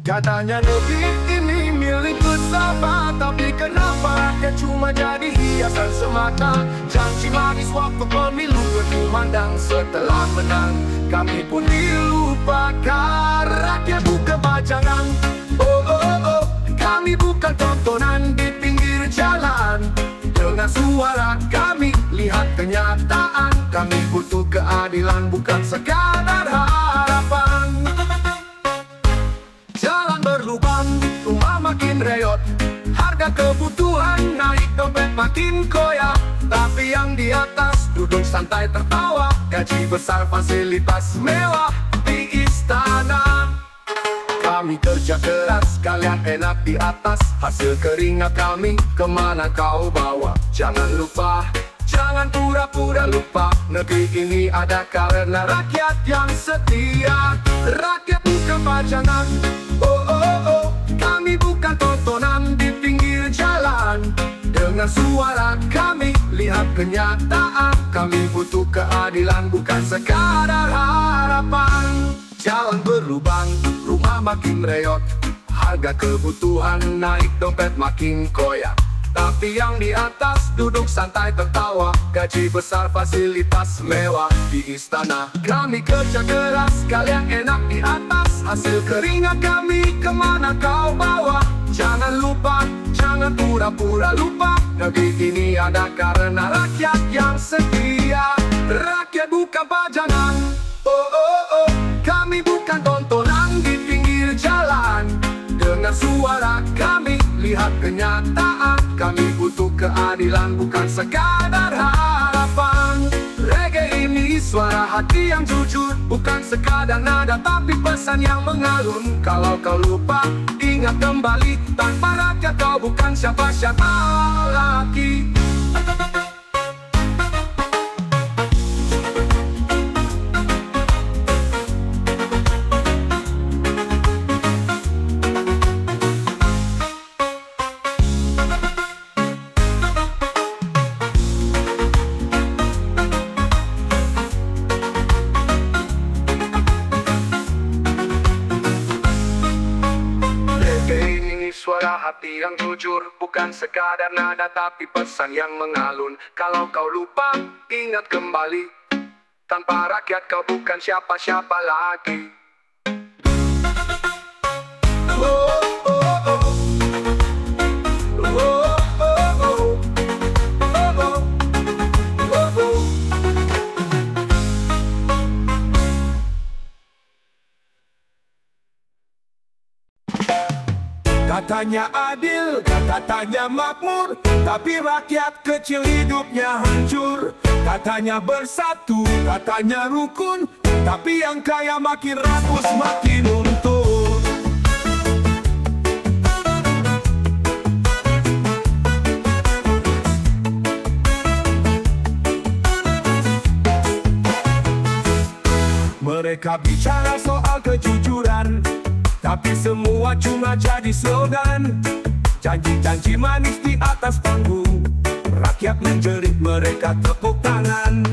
Katanya negeri ini milik bersama, tapi kenapa rakyat cuma jadi hiasan semata? Janji manis waktu pemilu berkumandang, setelah menang kami pun dilupakan. Rakyat bukan pajangan, oh oh oh, kami bukan tontonan di pinggir jalan. Dengan suara kami lihat kenyataan, kami butuh keadilan bukan sekadar harapan. Jalan berlubang, rumah makin reot, harga kebutuhan naik, dompet makin koyak. Tapi yang di atas duduk santai tertawa, gaji besar fasilitas mewah di istana. Kami kerja keras, kalian enak di atas, hasil keringat kami kemana kau bawa? Jangan lupa, jangan pura-pura lupa, negeri ini ada karena rakyat yang setia. Rakyat bukan pajangan, oh oh oh, kami bukan tontonan di pinggir jalan. Dengan suara kami lihat kenyataan, kami butuh keadilan bukan sekadar harapan. Jalan berlubang, rumah makin reot, harga kebutuhan naik, dompet makin koyak. Tapi yang di atas duduk santai tertawa, gaji besar fasilitas mewah di istana. Kami kerja keras, kalian enak di atas, hasil keringat kami kemana kau bawa? Jangan lupa, jangan pura-pura lupa, negeri ini ada karena rakyat yang setia. Rakyat bukan pajangan, oh oh oh, kami bukan tontonan di pinggir jalan. Dengan suara kami lihat kenyataan, kami butuh keadilan bukan sekadar harapan. Reggae ini suara hati yang jujur, bukan sekadar nada tapi pesan yang mengalun. Kalau kau lupa, ingat kembali, tanpa rakyat kau bukan siapa-siapa lagi. Suara hati yang jujur, bukan sekadar nada tapi pesan yang mengalun. Kalau kau lupa, ingat kembali, tanpa rakyat kau bukan siapa-siapa lagi. Oh, oh, oh. Oh, oh, oh. Oh, oh. Oh, oh. Katanya adil, katanya makmur, tapi rakyat kecil hidupnya hancur. Katanya bersatu, katanya rukun, tapi yang kaya makin rakus, makin untung. Mereka bicara soal kejujuran, tapi semua cuma jadi slogan. Janji-janji manis di atas panggung, rakyat menjerit, mereka tepuk tangan.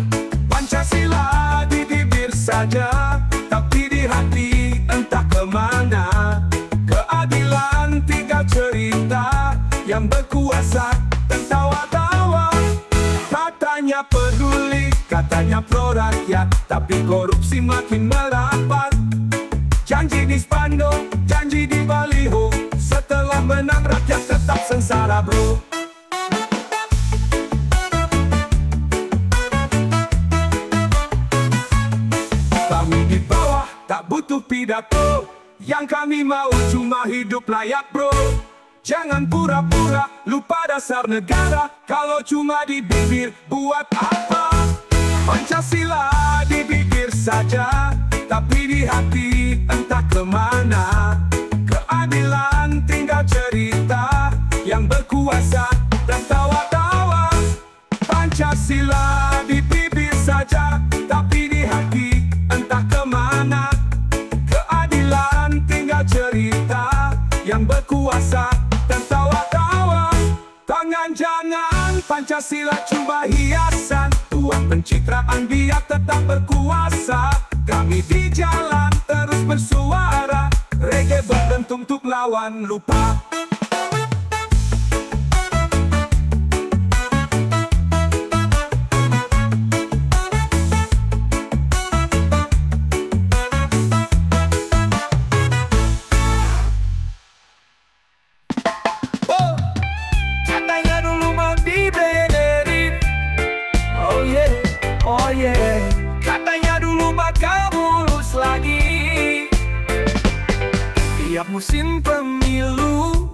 Pancasila di bibir saja, tapi di hati entah kemana. Keadilan tinggal cerita, yang berkuasa tertawa-tawa. Katanya peduli, katanya pro rakyat, tapi korupsi makin merapat. Janji di spanduk, janji di baliho, setelah menang rakyat tetap sengsara bro. Kami di bawah tak butuh pidato, yang kami mau cuma hidup layak bro. Jangan pura-pura lupa dasar negara, kalau cuma di bibir buat apa? Pancasila di bibir saja, tapi di hati entah kemana. Keadilan tinggal cerita, yang berkuasa dan tawa-tawa. Pancasila di bibir saja, tapi di hati entah kemana. Keadilan tinggal cerita, yang berkuasa dan tawa-tawa. Tangan jangan, Pancasila cuma hiasan, uang pencitraan biar tetap berkuasa. Kami di jalan terus bersuara, reggae berdentum kawan lupa. Katanya dulu mau dibenerin. Oh yeah, oh yeah. Katanya dulu bakal mulus lagi. Tiap musim pemilu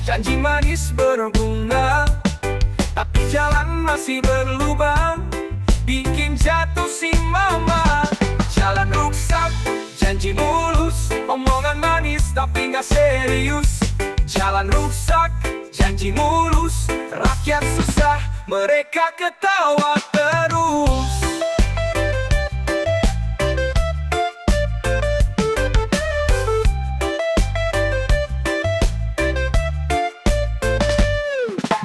janji manis berbunga, tapi jalan masih berlubang, bikin jatuh si mama. Jalan rusak, janji mulus, omongan manis tapi nggak serius. Jalan rusak, janji mulus, rakyat susah, mereka ketawa terus.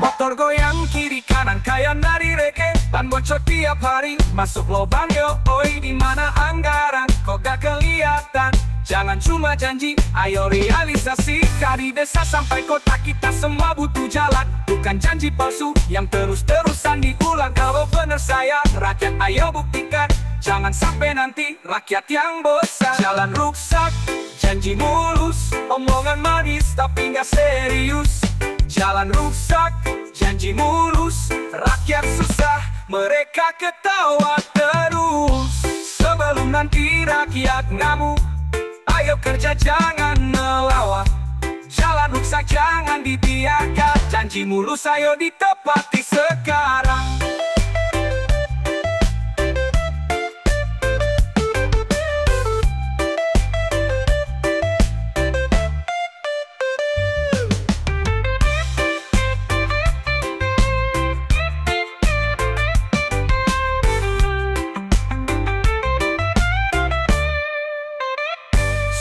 Motor goyang kiri kanan kayak nari reggae, ban bocor tiap hari masuk lubang yo. Oi, di mana anggaran kok gak kelihatan? Jangan cuma janji, ayo realisasi. Dari desa sampai kota kita semua butuh jalan, bukan janji palsu yang terus-terusan diulang. Kalau bener saya rakyat, ayo buktikan. Jangan sampai nanti rakyat yang bosan. Jalan rusak, janji mulus, omongan manis tapi nggak serius. Jalan rusak, janji mulus, rakyat susah, mereka ketawa terus. Sebelum nanti rakyat ngamuk, ayo kerja jangan melawak. Jalan rusak jangan dibiarkan, janji mulus ayo ditepati sekarang.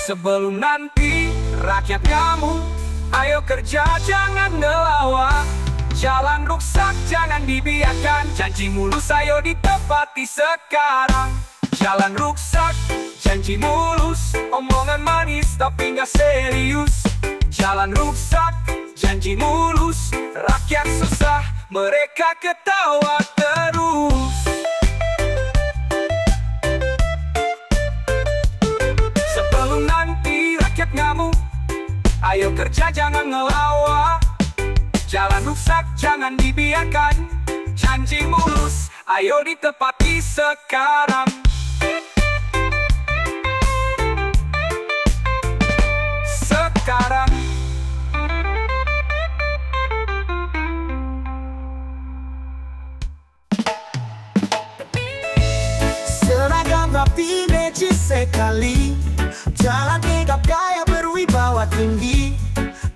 Sebelum nanti rakyat ngamuk, ayo kerja jangan ngelawak. Jalan rusak jangan dibiarkan, janji mulus ayo ditepati sekarang. Jalan rusak, janji mulus, omongan manis tapi nggak serius. Jalan rusak, janji mulus, rakyat susah, mereka ketawa terus. Sebelum nanti rakyat ngamuk, ayo kerja jangan ngelawak. Jalan rusak jangan dibiarkan, janji mulus ayo ditepati sekarang. Sekarang. Seragam rapi necis sekali, jalan tegap gaya berwibawa tinggi.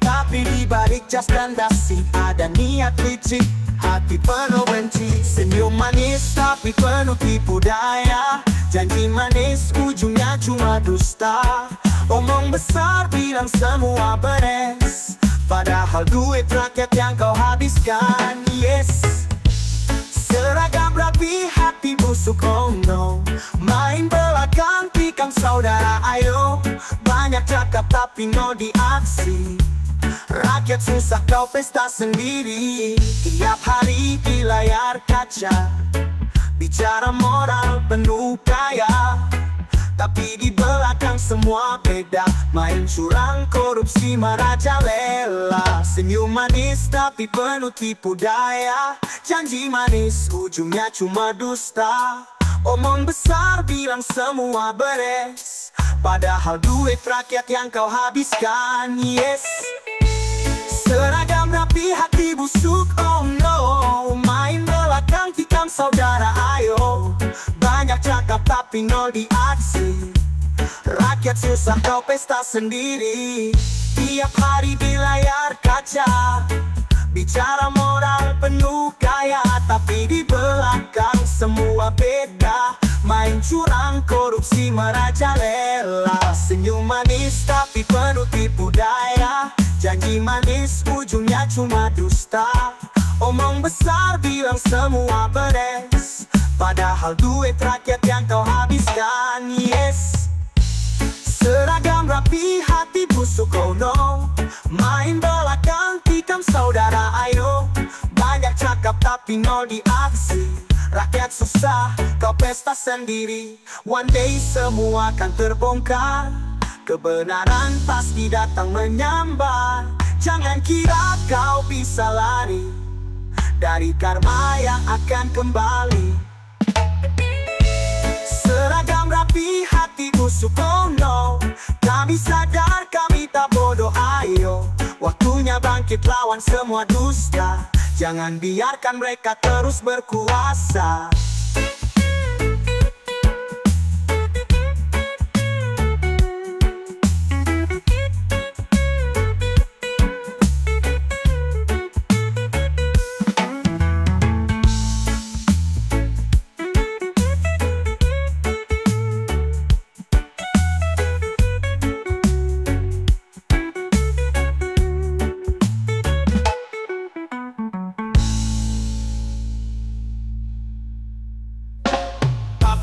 Tapi di balik jas dan dasi ada niat licik, hati penuh benci. Senyum manis tapi penuh tipu daya, janji manis ujungnya cuma dusta. Omong besar bilang semua beres, padahal duit rakyat yang kau habiskan. Yes, seragam rapi hati busuk, oh no. Main belakang tikam saudara ayo, banyak cakap tapi no di aksi. Rakyat susah kau pesta sendiri, tiap hari di layar kaca bicara moral penuh kaya, tapi di belakang semua beda. Main curang, korupsi, merajalela. Senyum manis tapi penuh tipu daya, janji manis ujungnya cuma dusta. Omong besar bilang semua beres, padahal duit rakyat yang kau habiskan. Yes, seragam rapi hati busuk, oh no. Main belakang tikam saudara ayo, banyak cakap tapi nol di aksi. Rakyat susah kau pesta sendiri, tiap hari di layar kaca bicara moral penuh kaya, tapi di belakang semua beda. Main curang, korupsi, merajalela. Senyum manis tapi penuh tipu daya, janji manis ujungnya cuma dusta. Omong besar bilang semua beres, padahal duit rakyat yang kau habiskan. Yes, seragam rapi hati busuk, oh no. Main belakang tikam saudara ayo. Banyak cakap tapi nol di aksi. Rakyat susah, kau pesta sendiri. One day semua akan terbongkar. Kebenaran pasti datang menyambar. Jangan kira kau bisa lari dari karma yang akan kembali. Seragam rapi, hati busuk, oh no. Kami sadar, kami tak bodoh, ayo. Waktunya bangkit lawan semua dusta. Jangan biarkan mereka terus berkuasa.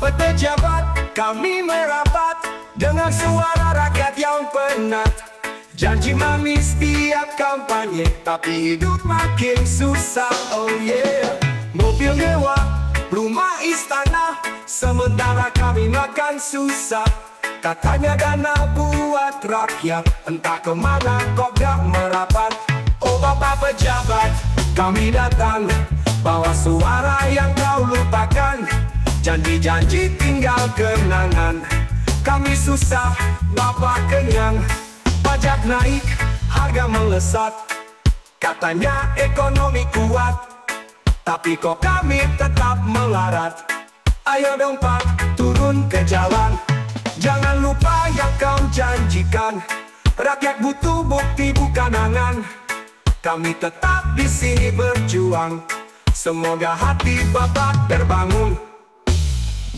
Pejabat, kami merapat dengan suara rakyat yang penat. Janji manis tiap kampanye, tapi hidup makin susah, oh yeah. Mobil mewah, rumah istana, sementara kami makan susah. Katanya dana buat rakyat, entah kemana kok gak merapat. Oh Bapak pejabat, kami datang, bawa suara yang kau lupakan. Janji-janji tinggal kenangan. Kami susah, Bapak kenyang. Pajak naik, harga melesat. Katanya ekonomi kuat, tapi kok kami tetap melarat. Ayo dong Pak, turun ke jalan. Jangan lupa yang kau janjikan. Rakyat butuh bukti bukan angan. Kami tetap di sini berjuang. Semoga hati Bapak terbangun.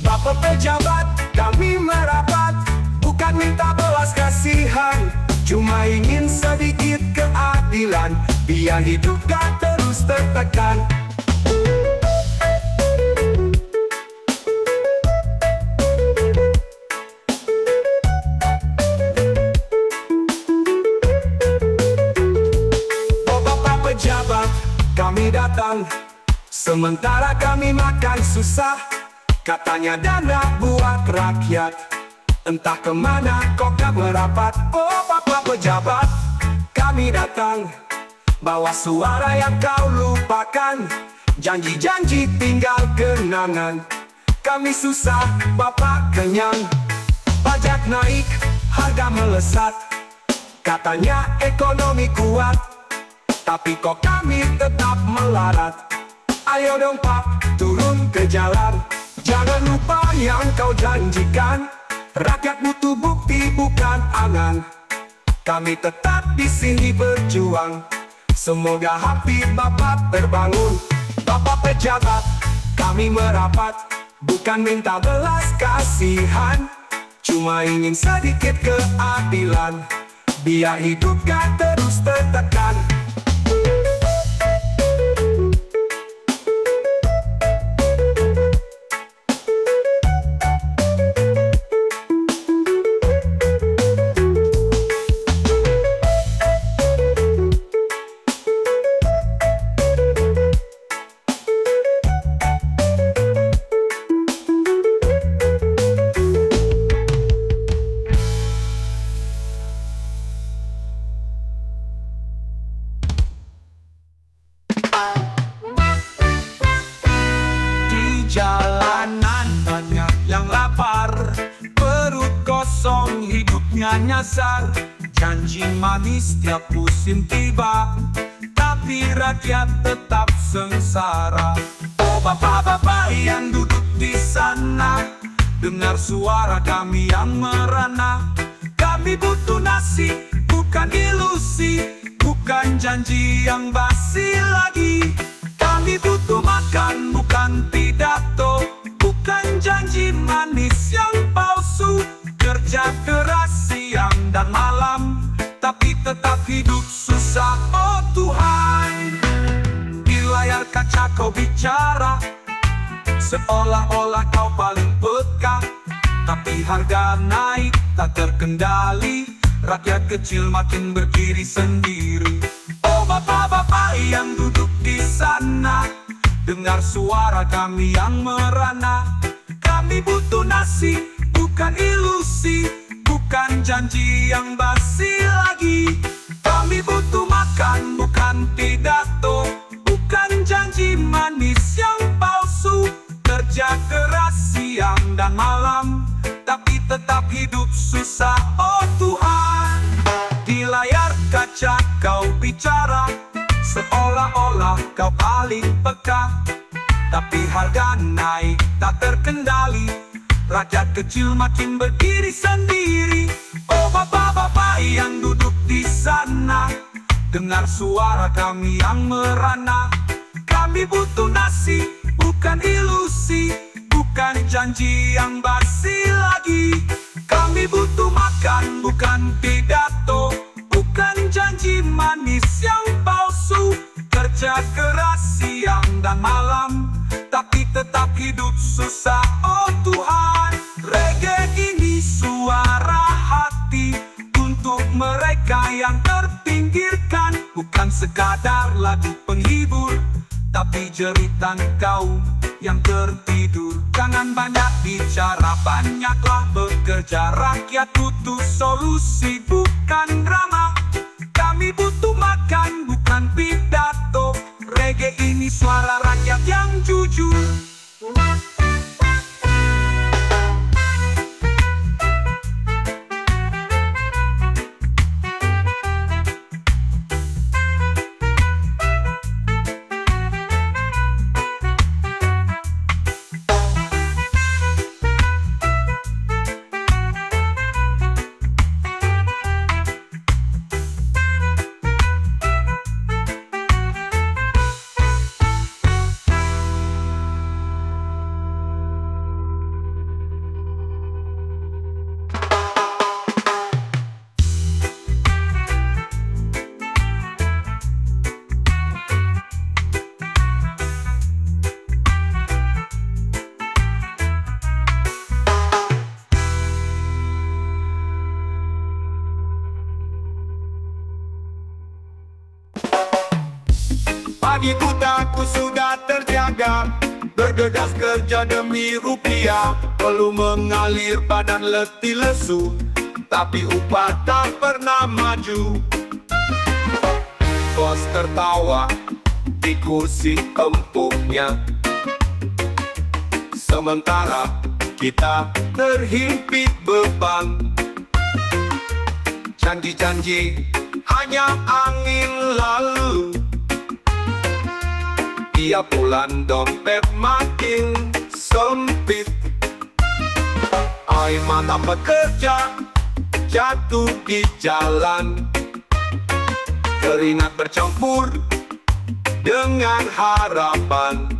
Bapak pejabat, kami merapat, bukan minta belas kasihan, cuma ingin sedikit keadilan, biar hidup gak terus tertekan. Oh Bapak pejabat, kami datang, sementara kami makan susah. Katanya dana buat rakyat, entah kemana kok gak merapat. Oh Bapak pejabat, kami datang, bawa suara yang kau lupakan. Janji-janji tinggal kenangan. Kami susah, Bapak kenyang. Pajak naik, harga melesat. Katanya ekonomi kuat, tapi kok kami tetap melarat. Ayo dong Pak, turun ke jalan. Jangan lupa yang kau janjikan. Rakyat butuh bukti bukan angan. Kami tetap di sini berjuang. Semoga hati Bapak terbangun. Bapak pejabat, kami merapat, bukan minta belas kasihan, cuma ingin sedikit keadilan, biar hidup gak terus tertekan. Nyasar, janji manis tiap musim tiba, tapi rakyat tetap sengsara. Oh bapak-bapak yang duduk di sana, dengar suara kami yang merana. Kami butuh nasi, bukan ilusi, bukan janji yang basi lagi. Kami butuh makan, bukan pidato, bukan janji manis yang palsu. Kerja keras siang dan malam, tapi tetap hidup susah. Oh Tuhan, di layar kaca kau bicara, seolah-olah kau paling peka, tapi harga naik tak terkendali. rakyat kecil makin berdiri sendiri. Oh bapak-bapak yang duduk di sana, dengar suara kami yang merana. Kami butuh nasi, bukan ilusi, bukan janji yang basi lagi. Kami butuh makan, bukan pidato, bukan janji manis yang palsu. Kerja keras siang dan malam, tapi tetap hidup susah, oh Tuhan. Di layar kaca kau bicara, seolah-olah kau paling peka. Tapi harga naik tak terkendali, rakyat kecil makin berdiri sendiri. Oh bapak-bapak yang duduk di sana, dengar suara kami yang merana. Kami butuh nasi, bukan ilusi, bukan janji yang basi lagi. Kami butuh makan, bukan pidato, bukan janji manis yang palsu. Kerja keras siang dan malam, tapi tetap hidup susah, oh Tuhan. Reggae ini suara hati untuk mereka yang terpinggirkan. Bukan sekadar lagu penghibur, tapi jeritan kau yang tertidur. Jangan banyak bicara, banyaklah bekerja. Rakyat butuh solusi, bukan drama. Kami butuh makan, bukan pidato. Reggae ini suara rakyat yang jujur. Pagi buta-ku sudah terjaga, bergegas kerja demi rupiah. Perlu mengalir badan letih lesu, tapi upah tak pernah maju. Bos tertawa di kursi empuknya, sementara kita terhimpit beban. Janji-janji hanya angin lalu, tiap bulan dompet makin sempit. Air mata pekerja jatuh di jalan, keringat bercampur dengan harapan.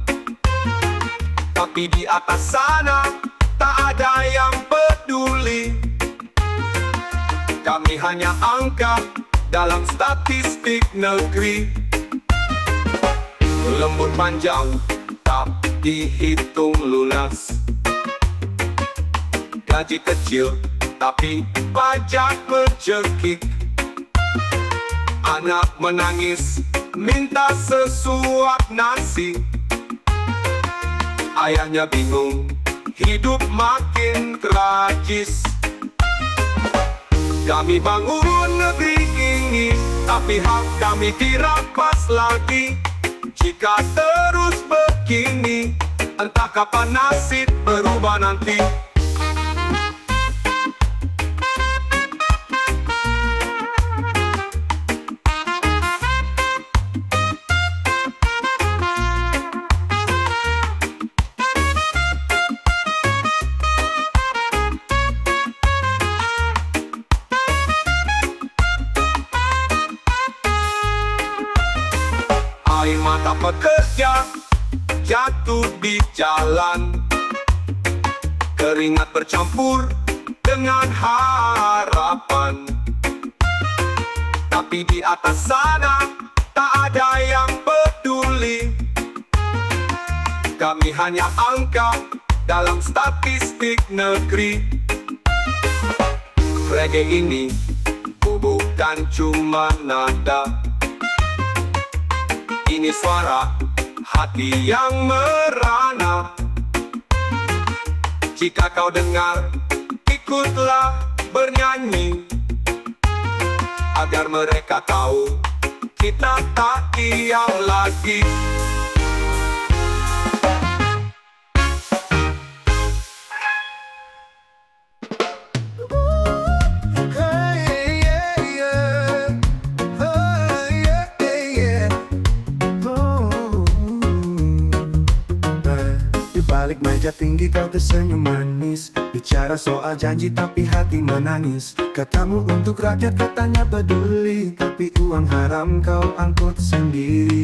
Tapi di atas sana tak ada yang peduli. Kami hanya angka dalam statistik negeri. Lembut panjang tak dihitung lunas, gaji kecil tapi pajak bercekik. Anak menangis minta sesuap nasi, ayahnya bingung hidup makin tragis. Kami bangun negeri ini, tapi hak kami dirampas lagi. Jika terus begini, entah kapan nasib berubah nanti. Air mata pekerja jatuh di jalan, keringat bercampur dengan harapan. Tapi di atas sana tak ada yang peduli. Kami hanya angka dalam statistik negeri. Reggae ini bukan cuma nada. Ini suara hati yang merana. Jika kau dengar, ikutlah bernyanyi, agar mereka tahu kita tak diam lagi. Balik meja tinggi kau tersenyum manis, bicara soal janji tapi hati menangis. Katamu untuk rakyat katanya peduli, tapi uang haram kau angkut sendiri.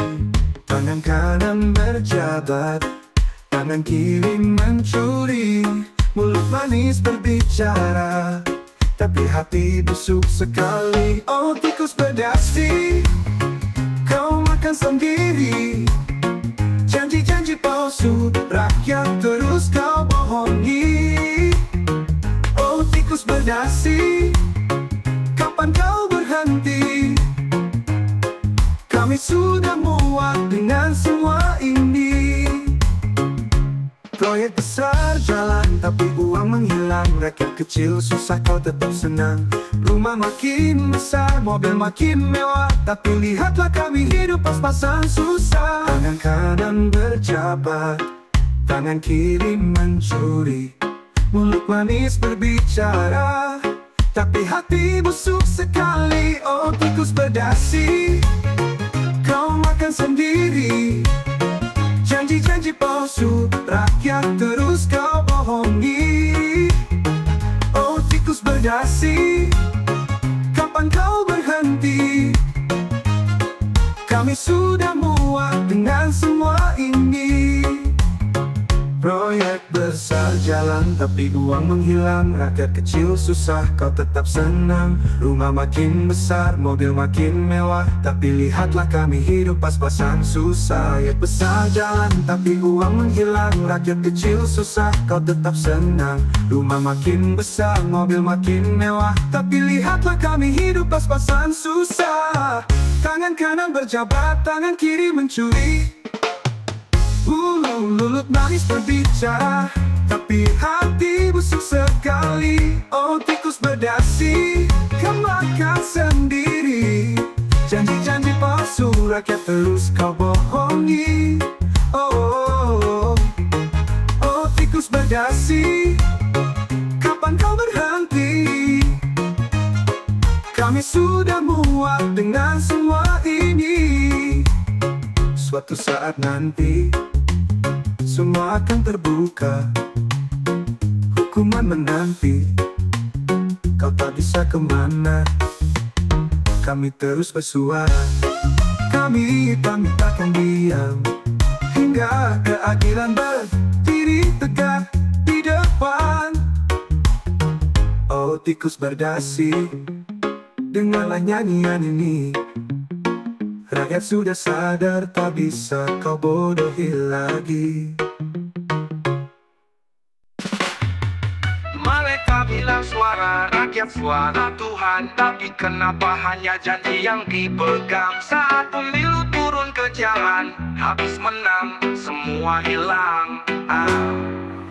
Tangan kanan berjabat, tangan kiri mencuri. Mulut manis berbicara, tapi hati busuk sekali. Oh tikus berdasi, kau makan sendiri. Janji-janji palsu, rakyat terus kau bohongi. Oh tikus berdasi, kapan kau berhenti? Kami sudah muak dengan semua ini. Proyek besar jalan tapi uang menghilang. Rakyat kecil susah kau tetap senang. Rumah makin besar, mobil makin mewah, tapi lihatlah kami hidup pas-pasan susah. Tangan kanan berjabat, tangan kiri mencuri. Mulut manis berbicara, tapi hati busuk sekali. Oh tikus berdasi, kau makan sendiri. Janji-janji palsu, rakyat terus kau bohongi. Oh tikus berdasi, kapan kau berhenti? Kami sudah muak dengan semua ini. Proyek besar jalan tapi uang menghilang. Rakyat kecil susah kau tetap senang. Rumah makin besar, mobil makin mewah, tapi lihatlah kami hidup pas-pasan susah. Proyek besar jalan tapi uang menghilang. Rakyat kecil susah kau tetap senang. Rumah makin besar, mobil makin mewah, tapi lihatlah kami hidup pas-pasan susah. Tangan kanan berjabat, tangan kiri mencuri. Mulut manis berbicara, tapi hati busuk sekali. Oh tikus berdasi, kau makan sendiri. Janji-janji palsu, rakyat terus kau bohongi. Oh tikus berdasi, kapan kau berhenti? Kami sudah muak dengan semua ini. Suatu saat nanti semua akan terbuka, hukuman menanti. Kau tak bisa kemana, kami terus bersuara. Kami takkan diam, hingga keadilan berdiri tegak di depan. Oh tikus berdasi, dengarlah nyanyian ini. Rakyat sudah sadar, tak bisa kau bodohi lagi. Mereka bilang suara rakyat, suara Tuhan, tapi kenapa hanya janji yang dipegang? Saat pemilu turun ke jalan, habis menang, semua hilang.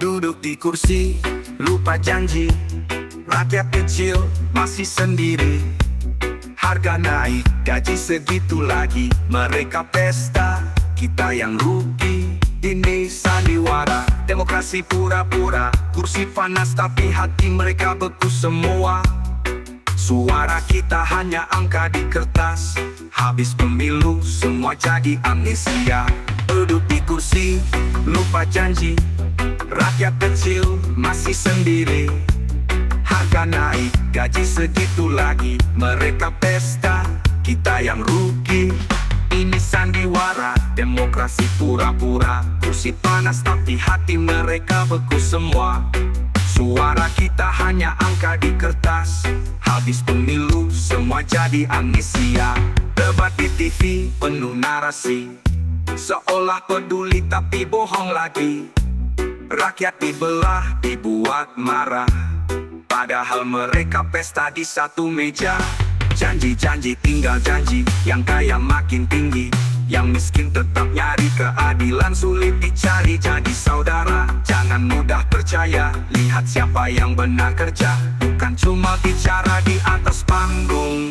Duduk di kursi, lupa janji. Rakyat kecil masih sendiri. Harga naik, gaji segitu lagi. Mereka pesta, kita yang rugi. Ini sandiwara, demokrasi pura-pura. Kursi panas tapi hati mereka beku semua. Suara kita hanya angka di kertas. Habis pemilu semua jadi amnesia. Duduk di kursi, lupa janji. Rakyat kecil masih sendiri. Harga naik, gaji segitu lagi. Mereka pesta, kita yang rugi. Ini sandiwara, demokrasi pura-pura. Kursi panas tapi hati mereka beku semua. Suara kita hanya angka di kertas. Habis pemilu semua jadi amnesia. Debat di TV penuh narasi, seolah peduli tapi bohong lagi. Rakyat dibelah, dibuat marah, padahal mereka pesta di satu meja. Janji-janji tinggal janji, yang kaya makin tinggi, yang miskin tetap nyari keadilan sulit dicari. Jadi saudara, jangan mudah percaya, lihat siapa yang benar kerja, bukan cuma bicara di atas panggung.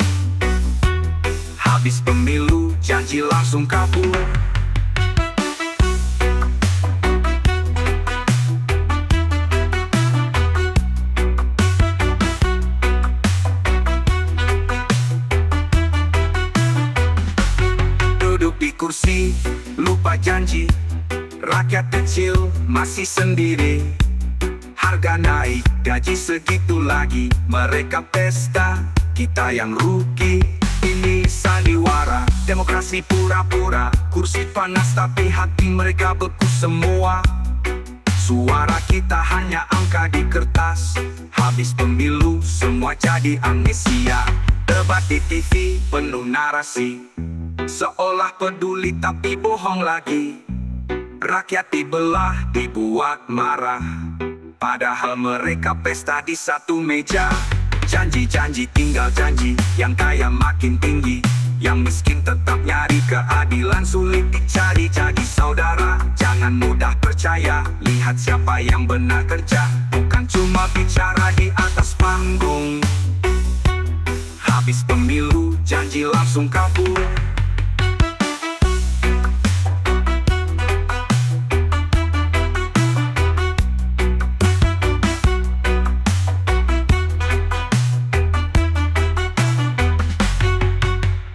Habis pemilu, janji langsung kabur. Di kursi, lupa janji, rakyat kecil masih sendiri. Harga naik, gaji segitu lagi, mereka pesta, kita yang rugi. Ini sandiwara, demokrasi pura-pura, kursi panas tapi hati mereka beku semua. Suara kita hanya angka di kertas, habis pemilu semua jadi amnesia. Debat di TV penuh narasi, seolah peduli tapi bohong lagi. Rakyat dibelah, dibuat marah, padahal mereka pesta di satu meja. Janji-janji tinggal janji, yang kaya makin tinggi, yang miskin tetap nyari keadilan sulit dicari. Jadi saudara, jangan mudah percaya, lihat siapa yang benar kerja, bukan cuma bicara di atas panggung. Habis pemilu, janji langsung kabur.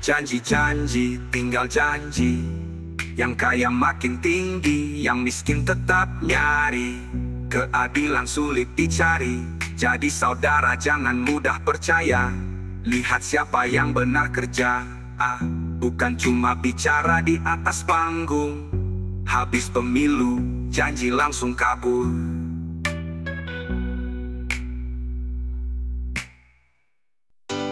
Janji-janji, tinggal janji, yang kaya makin tinggi, yang miskin tetap nyari keadilan sulit dicari. Jadi saudara, jangan mudah percaya, lihat siapa yang benar kerja, bukan cuma bicara di atas panggung. Habis pemilu, janji langsung kabur.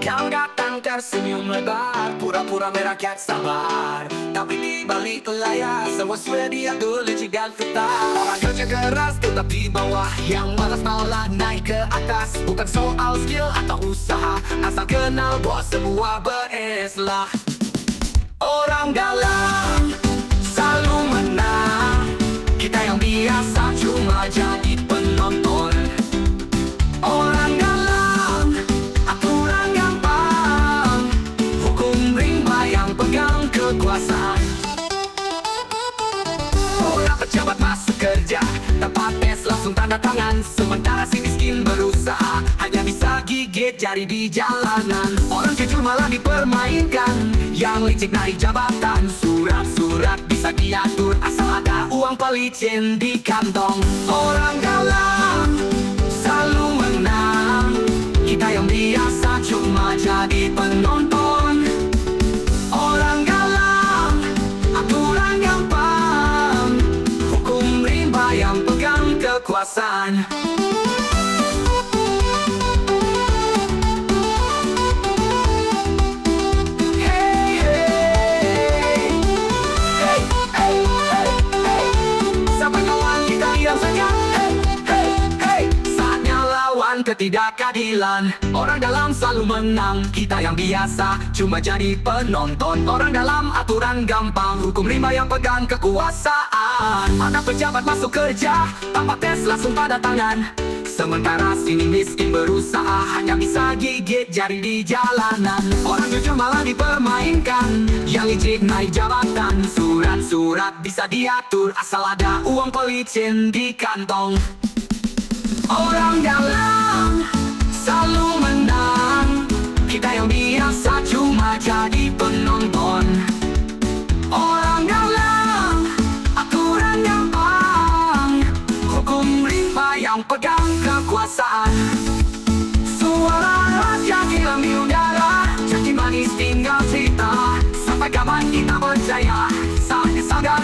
Kau datang tersenyum lebar, pura-pura merakyat sabar, tapi di balik layar semua sudah diatur licik dan ketat. Orang kerja keras tetap di bawah, yang malas malah naik ke atas. Bukan soal skill atau usaha, asal kenal bos semua bereslah. Orang dalam selalu menang, kita yang biasa cuma jadi penonton. Orang dalam aturan gampang, hukum rimba yang pegang kekuasaan. Orang pejabat masuk kerja, dapat tes langsung tanda tangan, sementara si miskin berusaha hanya bisa gigit jari di jalanan. Orang jujur malah dipermainkan, yang licik naik jabatan, surat-surat bisa diatur asal ada uang pelicin di kantong. Orang dalam selalu menang, kita yang biasa cuma jadi penonton. Orang dalam aturan gampang, hukum rimba yang pegang kekuasaan. Ketidakadilan, orang dalam selalu menang, kita yang biasa cuma jadi penonton. Orang dalam aturan gampang, hukum rimba yang pegang kekuasaan. Ada pejabat masuk kerja, tanpa tes langsung pada tangan, sementara sini miskin berusaha hanya bisa gigit jari di jalanan. Orang jujur malah dipermainkan, yang licik naik jabatan, surat-surat bisa diatur asal ada uang pelicin di kantong. Orang dalam selalu menang, kita yang biasa cuma jadi penonton. Orang dalam aturan gampang, hukum rimba yang pegang kekuasaan. Suara rakyat hilang di udara, janji manis tinggal cerita, sampai kapan kita percaya, saatnya sadar